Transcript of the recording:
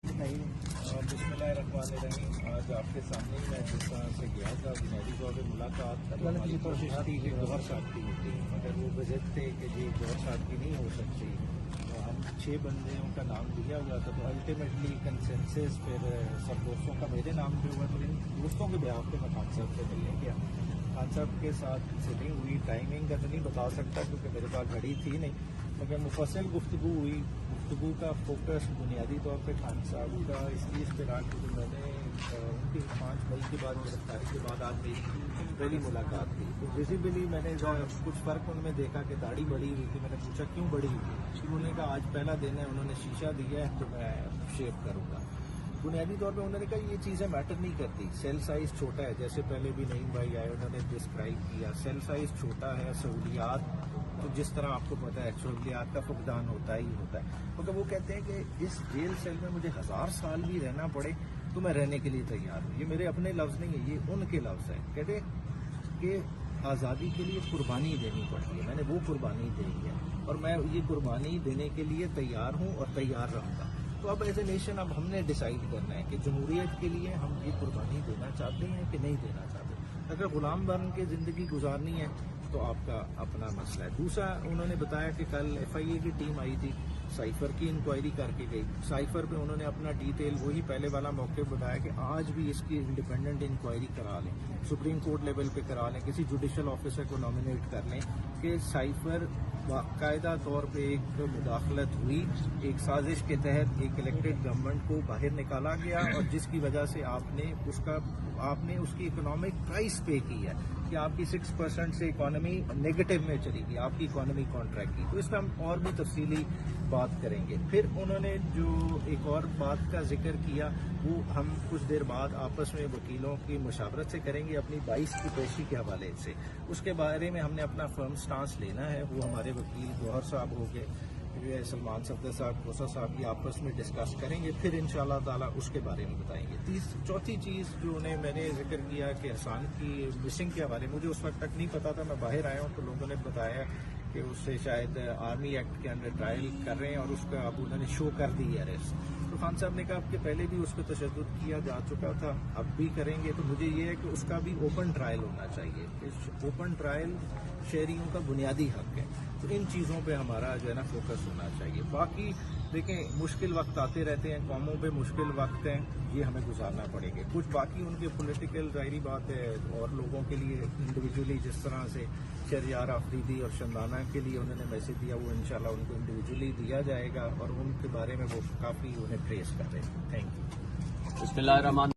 बिस्मिल्लाहिर्रहमानिर्रहीम। आज आपके सामने ही मैं जिस तरह से गया था बुनियादी तौर पर मुलाकात हमारी कोशिश थी कि गौहर साहब की होती, मगर वो विजिट थे कि जी गौहर साहब की नहीं हो सकती। तो हम 6 बंदों का नाम दिया हुआ था, तो अल्टीमेटली कंसेंसस फिर सब दोस्तों का मेरे नाम पे हुआ। तो इन दोस्तों के ब्याह पे मैं खान साहब से मिलने गया। खान साहब के साथ सिटिंग हुई, टाइमिंग का तो नहीं बता सकता क्योंकि मेरे पास घड़ी थी नहीं, मगर मुफस्सल गुफ्तगू हुई। गुफ्तगू का फोकस बुनियादी तौर पे खान साहब का इस चीज़ पे रहा कि मैंने उनकी 5 मई के बाद गिरफ्तारी के बाद आज मेरी पहली मुलाकात थी। तो विजिबली मैंने कुछ फ़र्क उनमें देखा कि दाढ़ी बढ़ी हुई थी। मैंने पूछा क्यों बढ़ी हुई थी, उन्होंने कहा आज पहला दिन है, उन्होंने शीशा दिया है तो मैं शेव करूँगा। बुनियादी तौर पे उन्होंने कहा ये चीज़ें मैटर नहीं करती, सेल साइज़ छोटा है, जैसे पहले भी नईम भाई आए उन्होंने डिस्क्राइब किया, सेल साइज़ छोटा है, सहूलियात तो जिस तरह आपको पता है सहूलियात का फुकदान होता ही होता है। मतलब वो कहते हैं कि इस जेल सेल में मुझे 1000 साल भी रहना पड़े तो मैं रहने के लिए तैयार हूँ। ये मेरे अपने लफ्ज़ नहीं है, ये उनके लफ्ज़ हैं। कहते कि आज़ादी के लिए कुर्बानी देनी पड़ती है, मैंने वो कुर्बानी दी है और मैं ये कुर्बानी देने के लिए तैयार हूँ और तैयार रहूँगा। तो अब एज ए नेशन अब हमने डिसाइड करना है कि जमहूरियत के लिए हम ये कुर्बानी देना चाहते हैं कि नहीं देना चाहते। अगर गुलाम बन के ज़िंदगी गुजारनी है तो आपका अपना मसला है। दूसरा उन्होंने बताया कि कल FIA की टीम आई थी, साइफर की इंक्वायरी करके गई। साइफर पे उन्होंने अपना डिटेल वही पहले वाला मौके बताया कि आज भी इसकी इंडिपेंडेंट इंक्वायरी करा लें, सुप्रीम कोर्ट लेवल पे करा लें, किसी जुडिशल ऑफिसर को नॉमिनेट कर लें कि साइफर बाकायदा तौर पे एक मुदाखलत हुई, एक साजिश के तहत एक इलेक्टेड गवर्नमेंट को बाहर निकाला गया और जिसकी वजह से आपने उसकी इकोनॉमिक प्राइस पे की है कि आपकी 6% से इकोनॉमी नेगेटिव में चली गई, आपकी इकोनॉमी कॉन्ट्रैक्ट की। तो इस पर हम और भी तफसीली बात करेंगे। फिर उन्होंने जो एक और बात का जिक्र किया वो हम कुछ देर बाद आपस में वकीलों की मुशावरत से करेंगे अपनी 22 की पेशी के हवाले से। उसके बारे में हमने अपना फर्म स्टांस लेना है, वो हमारे वकील गौहर साहब हो गए, सलमान सफदर साहब, खोसा साहब की आपस में डिस्कस करेंगे, फिर इंशाल्लाह ताला उसके बारे में बताएंगे। चौथी चीज़ जो मैंने जिक्र किया कि हसन की मिसिंग के हवाले, मुझे उस वक्त तक नहीं पता था, मैं बाहर आया हूँ तो लोगों ने बताया कि उससे शायद आर्मी एक्ट के अंडर ट्रायल कर रहे हैं और उसका अब उन्होंने शो कर दी अरेस्ट। तो खान साहब ने कहा कि पहले भी उस पर तशद्दुद किया जा चुका था, अब भी करेंगे। तो मुझे ये है कि उसका भी ओपन ट्रायल होना चाहिए। इस ओपन ट्रायल शहरियों का बुनियादी हक है। तो इन चीज़ों पे हमारा जो है ना फोकस होना चाहिए। बाकी देखें मुश्किल वक्त आते रहते हैं, कौमों पे मुश्किल वक्त हैं, ये हमें गुजारना पड़ेगा। कुछ बाकी उनके पॉलिटिकल ज़ाहिरी बात है और लोगों के लिए इंडिविजुअली जिस तरह से शहरयार आफरीदी और शंदाना के लिए उन्होंने मैसेज दिया वो इंशाल्लाह उनको इंडिविजुअली दिया जाएगा और उनके बारे में वो काफ़ी उन्हें प्रेस कर रहे हैं। Thank you. बिस्मिल्लाहिर्रहमान